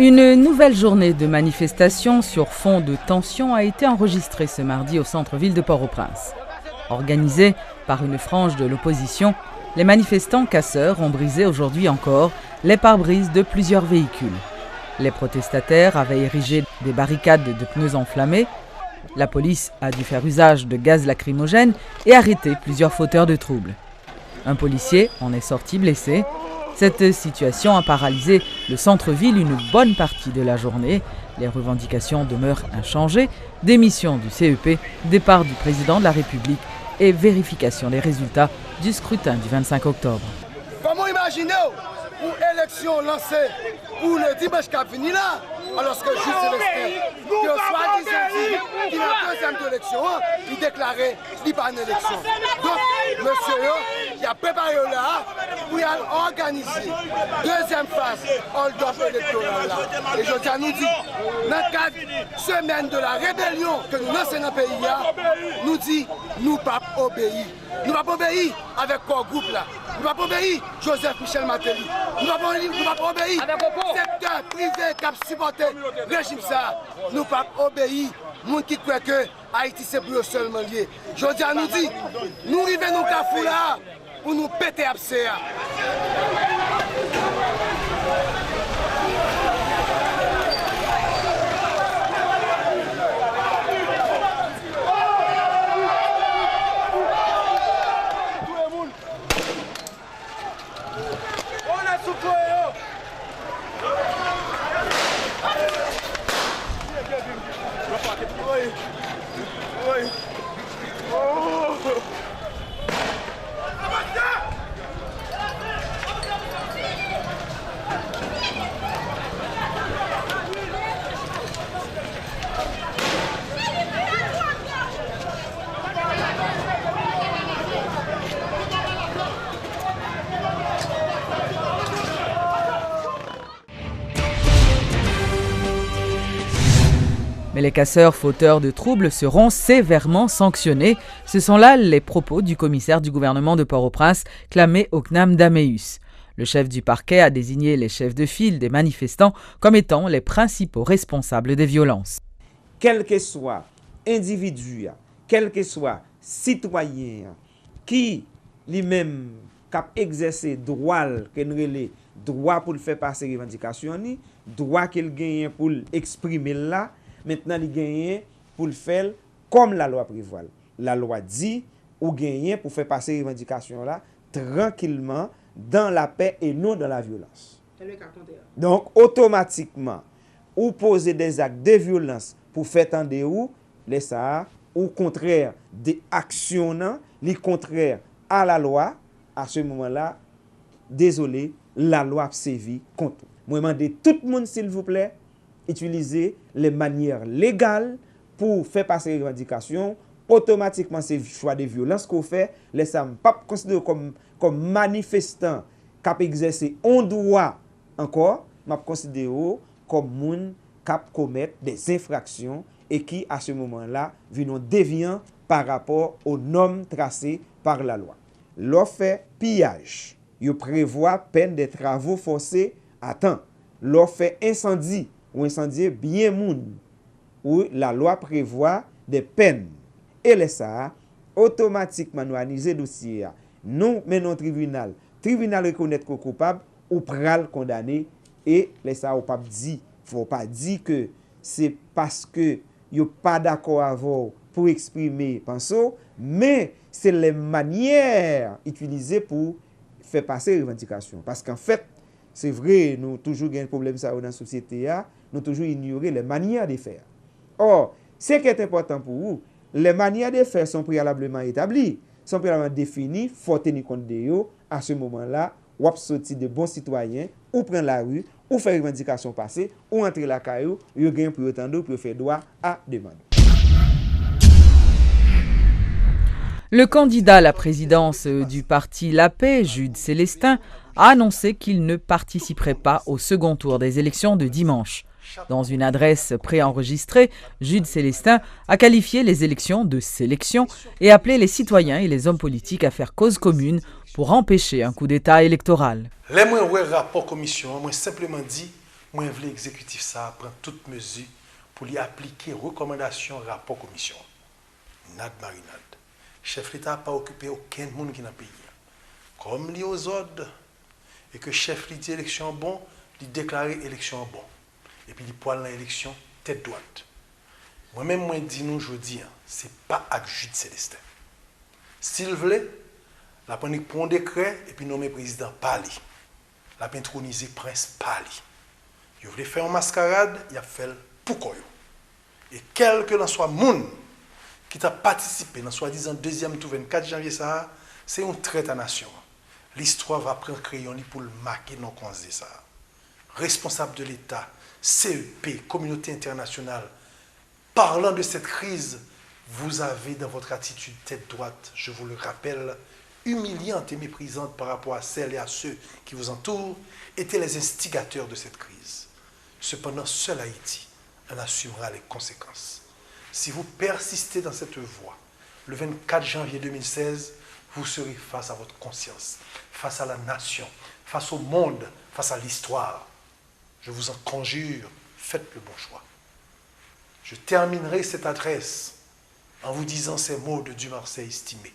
Une nouvelle journée de manifestation sur fond de tension a été enregistrée ce mardi au centre-ville de Port-au-Prince. Organisée par une frange de l'opposition, les manifestants casseurs ont brisé aujourd'hui encore les pare-brises de plusieurs véhicules. Les protestataires avaient érigé des barricades de pneus enflammés. La police a dû faire usage de gaz lacrymogène et arrêter plusieurs fauteurs de troubles. Un policier en est sorti blessé. Cette situation a paralysé le centre-ville une bonne partie de la journée. Les revendications demeurent inchangées. Démission du CEP, départ du président de la République et vérification des résultats du scrutin du 25 octobre. Comment imaginer une élection lancée pour le dimanche qui venu là, alors que Jules Célestin, qui a soi-disant dit qu'il a la deuxième élection, il déclarait qu'il n'y a pas une élection. Donc, monsieur, il a préparé là pour organiser deuxième phase hold-up électoral là. Et je tiens à nous dire, dans 4 semaines de la rébellion que nous lançons dans le pays, nous dit, nous ne pouvons pas obéir. Nous ne pouvons pas obéir avec quoi groupe là. Nous ne pouvons pas obéir Joseph Michel Matéli. Nous ne pouvons pas obéir secteur privé qui a supporté le régime ça. Nous ne pouvons pas obéir les gens qui croient que Haïti c'est pour eux seulement lié. Je dis à nous dire, nous arrivons dans le cafou là pour nous péter à PCA. Mais les casseurs fauteurs de troubles seront sévèrement sanctionnés. Ce sont là les propos du commissaire du gouvernement de Port-au-Prince, clamé au CNAM d'Améus. Le chef du parquet a désigné les chefs de file des manifestants comme étant les principaux responsables des violences. Quel que soit individu, quel que soit citoyen qui lui-même cap exercer droit que nous relè droit pour faire passer revendication ni, droit qu'il gagne pour exprimer là, maintenant il gagne pour le faire comme la loi prévoit. La loi dit ou gagne pour faire passer revendication là tranquillement dans la paix et non dans la violence. Donc automatiquement ou poser des actes de violence pour faire tendre ou les ça ou contraire des actions les contraires à la loi, à ce moment-là, désolé, la loi a sévi contre. Moi demande tout le monde s'il vous plaît utiliser les manières légales pour faire passer les revendications. Automatiquement c'est choix de violence qu'on fait, les ça pas considéré comme manifestant qui exercer un droit encore, m'a considéré comme moun qui commettre des infractions et qui à ce moment-là viennent déviant par rapport aux normes tracées par la loi. L'offre pillage, il prévoit peine de travaux forcés à temps. L'offre incendie ou incendie bien moun, où la loi prévoit des peines. Et les ça, automatiquement nous analyser dossier. Nous menons tribunal. Tribunal reconnaître qu'on coupable ou pral condamné. Et les ça, ou pas dit, faut pas dire que c'est parce que yo pas d'accord avec pour exprimer penso, mais c'est les manières utilisées pour faire passer les revendications. Parce qu'en fait, c'est vrai, nous toujours gagnons un problème ça dans la société, nous toujours ignorer les manières de faire. Or, ce qui est important pour vous, les manières de faire sont préalablement établies, sont préalablement définies, il faut tenir compte de eux. À ce moment-là, ou sortir de bons citoyens, ou prendre la rue, ou faire revendication passer, ou entrer la caillou, ou gagne pour autant pour faire droit à demande. Le candidat à la présidence du parti La Paix, Jules Célestin, a annoncé qu'il ne participerait pas au second tour des élections de dimanche. Dans une adresse préenregistrée, Jules Célestin a qualifié les élections de sélection et appelé les citoyens et les hommes politiques à faire cause commune pour empêcher un coup d'État électoral. Les moyens ouais rapport commission, moi simplement dit Moi, je veux l'exécutif ça prendre toutes mesures pour lui appliquer recommandations, rapport commission. Nad marinade. Chef l'État n'a pas occupé aucun monde qui n'a payé. Comme lui aux ordres, et que chef lui dit élection bon, il déclare élection bon. Et puis il poil dans l'élection tête droite. Moi-même, moi, dis nous aujourd'hui, ce n'est pas avec Jude Célestin. S'il voulait, la prendre pour un décret et puis nommer président Pali. La introniser prince Pali. Il voulait faire une mascarade, il a fait pour quoi. Et quel que soit monde qui a participé dans soi-disant deuxième tour 24 janvier, ça, c'est un trait à nation. L'histoire va prendre crayon pour le marquer dans le ça. Responsable de l'État, CEP, communauté internationale, parlant de cette crise, vous avez dans votre attitude tête droite, je vous le rappelle, humiliante et méprisante par rapport à celles et à ceux qui vous entourent, étaient les instigateurs de cette crise. Cependant, seul Haïti en assumera les conséquences. Si vous persistez dans cette voie, le 24 janvier 2016, vous serez face à votre conscience, face à la nation, face au monde, face à l'histoire. Je vous en conjure, faites le bon choix. Je terminerai cette adresse en vous disant ces mots de Dumarsais estimé.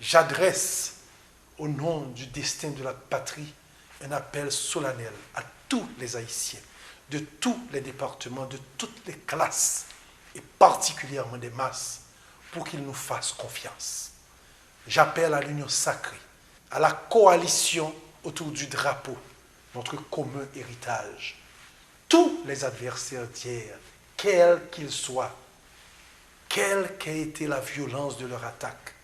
J'adresse, au nom du destin de la patrie, un appel solennel à tous les Haïtiens, de tous les départements, de toutes les classes, et particulièrement des masses, pour qu'ils nous fassent confiance. J'appelle à l'union sacrée, à la coalition autour du drapeau, notre commun héritage. Tous les adversaires d'hier, quels qu'ils soient, quelle qu'ait été la violence de leur attaque,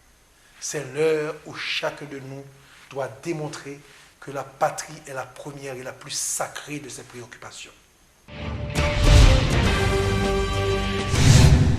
c'est l'heure où chacun de nous doit démontrer que la patrie est la première et la plus sacrée de ses préoccupations.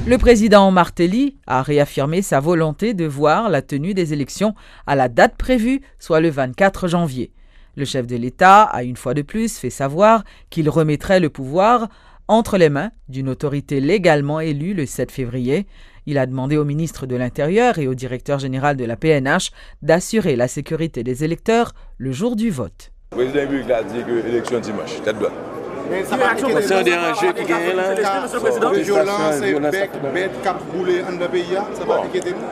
Le président Martelly a réaffirmé sa volonté de voir la tenue des élections à la date prévue, soit le 24 janvier. Le chef de l'État a une fois de plus fait savoir qu'il remettrait le pouvoir entre les mains d'une autorité légalement élue le 7 février. Il a demandé au ministre de l'Intérieur et au directeur général de la PNH d'assurer la sécurité des électeurs le jour du vote. Le président République a dit que l'élection dimanche, tête droite. C'est un des enjeux qui gagne là. Violence et bête cap boulé en le pays, ça va inquiéter nous.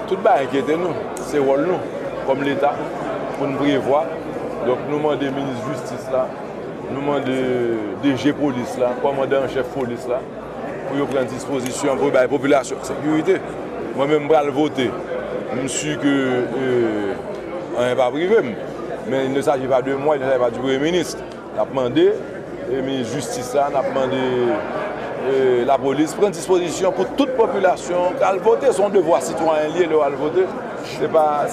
Tout va inquiéter nous. C'est rôle nous, comme l'État, pour nous prévoir. Donc nous demandons le ministre de la Justice là, nous demandons le DG Police là, commandant en chef police là, pour prendre disposition pour la population. Sécurité. Moi-même, je vais voter. Je suis sûr que on n'est pas privé. Mais il ne s'agit pas de moi, il ne s'agit pas du Premier ministre. On a demandé, le ministre de la Justice, on a demandé la police prendre disposition pour toute population à voter son devoir citoyen lié à voter. Ce n'est pas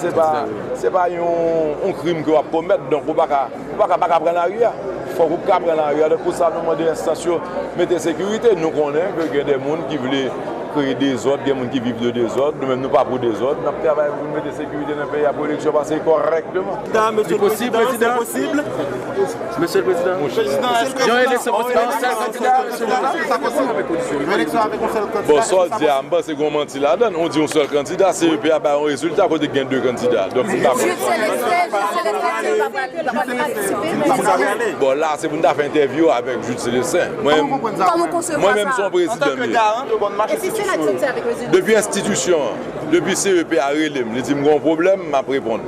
un crime que vous commettre, donc vous ne pouvez pas prendre la rue. Il faut que vous preniez la rue. Donc pour ça, nous demandons l'instation, mettez sécurité. Nous connaissons qu'il y a des gens qui veulent créer des ordres, des gens qui vivent de désordre. Nous-mêmes, nous ne pas pour des ordres. Nous travaillons pour mettre sécurité dans le pays pour l'élection passer correctement. Monsieur le Président, c'est possible. Monsieur le Président, l'élection bon, ça dit, c'est qu'on mentit là-dedans. On dit un seul candidat, CEP a un résultat quand il y a deux candidats. Donc, bon, là, c'est pour nous faire une interview avec Jude Célestin. Moi-même, son président. Depuis l'institution, depuis CEP à relais, je dis que un problème, je vais répondre.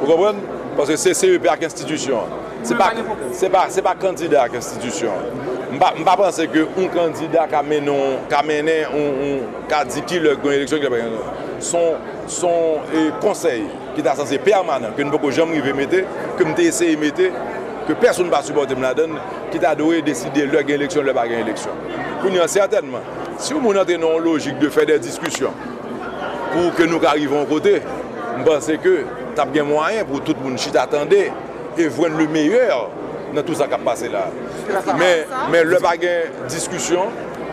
Vous comprenez? Parce que c'est CEP avec l'institution. Ce n'est pas candidat avec l'institution. Je ne pense pas qu'un candidat qui a mené, qui a dit qu'il a une élection, son conseil qui est censé permanent, que nous ne pouvons jamais mettre, que nous avons essayé de mettre, que personne ne va supporter là-dedans, qui a décidé de gagner l'élection, de ne pas gagner l'élection. Certainement, si vous entrez dans une logique de faire des discussions pour que nous arrivions à côté, je pense que tu as bien moyen pour tout le monde qui t'attendait et voir le meilleur dans tout ça qui a passé là. Mais le pas de discussion,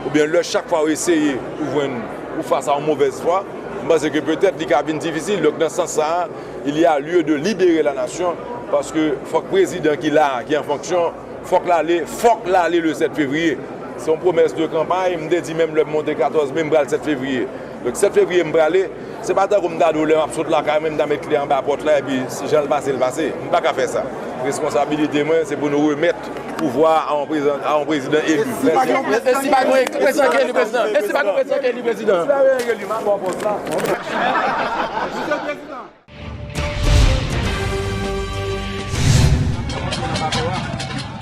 ou bien le chaque fois essayer ou face à une mauvaise foi, je pense que peut-être les cabines difficiles. Donc dans ce sens-là, il y a lieu de libérer la nation parce que faut que le président qui est en fonction, faut que l'aller le 7 février. C'est une promesse de campagne, je me dis même le monté 14, même le 7 février. Donc 7 février, je vais aller. Ce n'est pas tant comme je saute là, quand même, dans mes clés en bas à la porte là, et puis si j'ai le passé, je ne peux pas faire ça. La responsabilité, c'est pour nous remettre pouvoir à un président élu. Est-ce pas le président qui est le président? Est-ce pas le président qui est le président?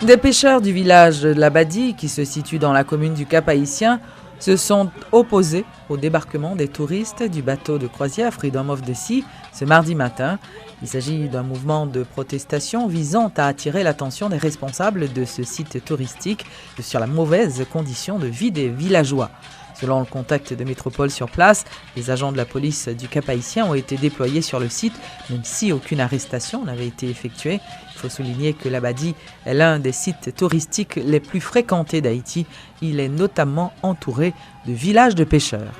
Des pêcheurs du village de Labadi, qui se situe dans la commune du Cap-Haïtien, se sont opposés au débarquement des touristes du bateau de croisière Freedom of the Sea ce mardi matin. Il s'agit d'un mouvement de protestation visant à attirer l'attention des responsables de ce site touristique sur la mauvaise condition de vie des villageois. Selon le contact de Métropole sur place, les agents de la police du Cap-Haïtien ont été déployés sur le site, même si aucune arrestation n'avait été effectuée. Il faut souligner que Labadi est l'un des sites touristiques les plus fréquentés d'Haïti. Il est notamment entouré de villages de pêcheurs.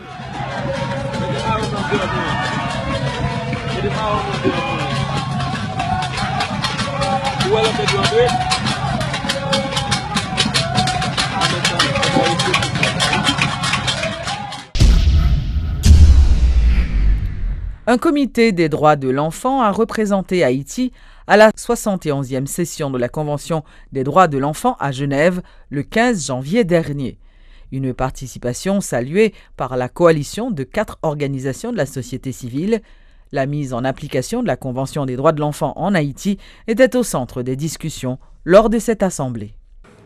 Un comité des droits de l'enfant a représenté Haïti à la 71e session de la Convention des droits de l'enfant à Genève le 15 janvier dernier. Une participation saluée par la coalition de 4 organisations de la société civile. La mise en application de la Convention des droits de l'enfant en Haïti était au centre des discussions lors de cette assemblée.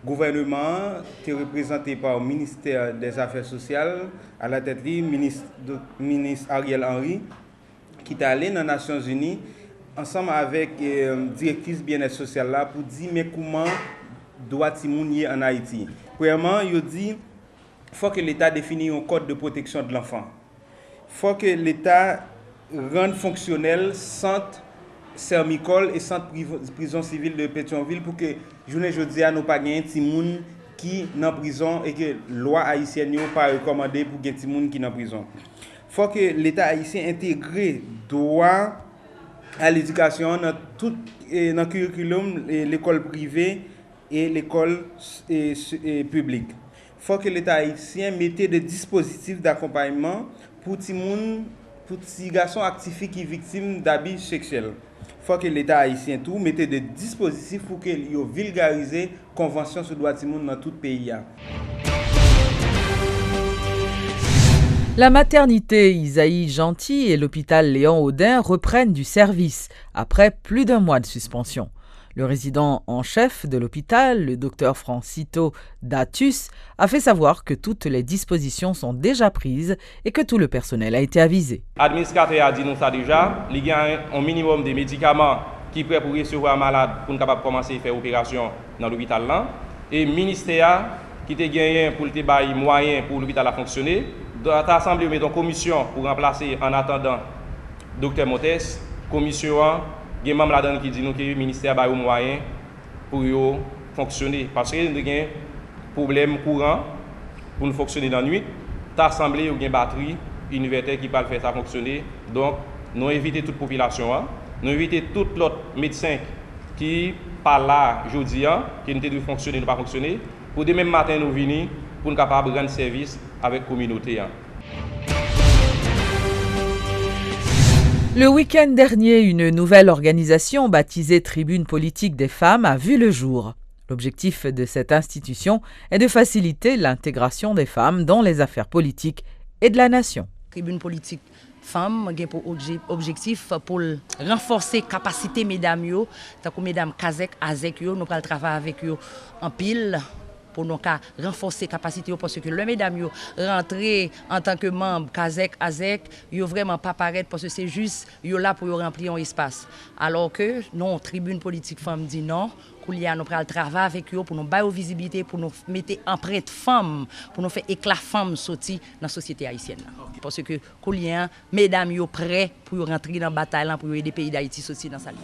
Le gouvernement est représenté par le ministère des Affaires sociales, à la tête du ministre Ariel Henry, qui est allé dans les Nations Unies ensemble avec directrice bien-être social là pour dire mais comment doit il en Haïti. Premièrement, il dit qu'il faut que l'État définisse un code de protection de l'enfant. Il faut que l'État rende fonctionnel centre Sermicole et centre prison civile de Pétionville pour que journée jeudi à nous pas gagner des gens qui dans prison et que loi haïtienne n'est pas recommandée pour gagner des gens qui dans prison. Il faut que l'État haïtien intègre droit à l'éducation dans tout le curriculum, l'école privée et l'école publique. Il faut que l'État haïtien mette des dispositifs d'accompagnement pour les garçons actifs qui sont victimes d'abus sexuels. Il faut que l'État haïtien tout mette des dispositifs pour qu'il vulgarise la convention sur les droits de l'homme dans tout le pays. La maternité Isaïe Gentil et l'hôpital Léon Audin reprennent du service après plus d'1 mois de suspension. Le résident en chef de l'hôpital, le docteur Francito Datus, a fait savoir que toutes les dispositions sont déjà prises et que tout le personnel a été avisé. L'administrateur a dit nous ça déjà, il y a un minimum de médicaments qui est prêt pour recevoir un malade pour capable commencer à faire opération dans l'hôpital là. Et le ministère qui a gagné pour le bail moyen pour l'hôpital à fonctionner. Dans l'Assemblée, nous mettons une commission pour remplacer en attendant Dr Motes. Commission, il y a membre là-dedans qui dit que le ministère a un moyen pour fonctionner. Parce que nous avons un problème courant pour nous fonctionner dans la nuit. L'Assemblée, il y a une batterie, une inverter qui peut faire ça fonctionner. Donc, nous évitons toute population. Nous évitons tout l'autre médecin qui parle là aujourd'hui, qui ne peut fonctionner, ne pas fonctionner. Pour demain matin, nous venons pour nous capables de rendre service avec la communauté. Le week-end dernier, une nouvelle organisation baptisée Tribune politique des femmes a vu le jour. L'objectif de cette institution est de faciliter l'intégration des femmes dans les affaires politiques et de la nation. Tribune politique femmes a pour objectif pour renforcer la capacité mesdames yo, tant que mesdames Kazek, Azek yo, nous allons travailler avec yo en pile pour nous renforcer la capacité parce que le mesdames yo rentrer en tant que membre Kazek, Azek, yo vraiment pas paraître parce que c'est juste yo là pour remplir un espace. Alors que non, tribune politique femme dit non. Nous allons travailler avec eux pour nous donner visibilité, pour nous mettre empreinte femme, pour nous faire éclat femme sortir dans la société haïtienne. Parce que mesdames sont prêts pour rentrer dans la bataille pour aider le pays d'Haïti sortir dans sa ligne.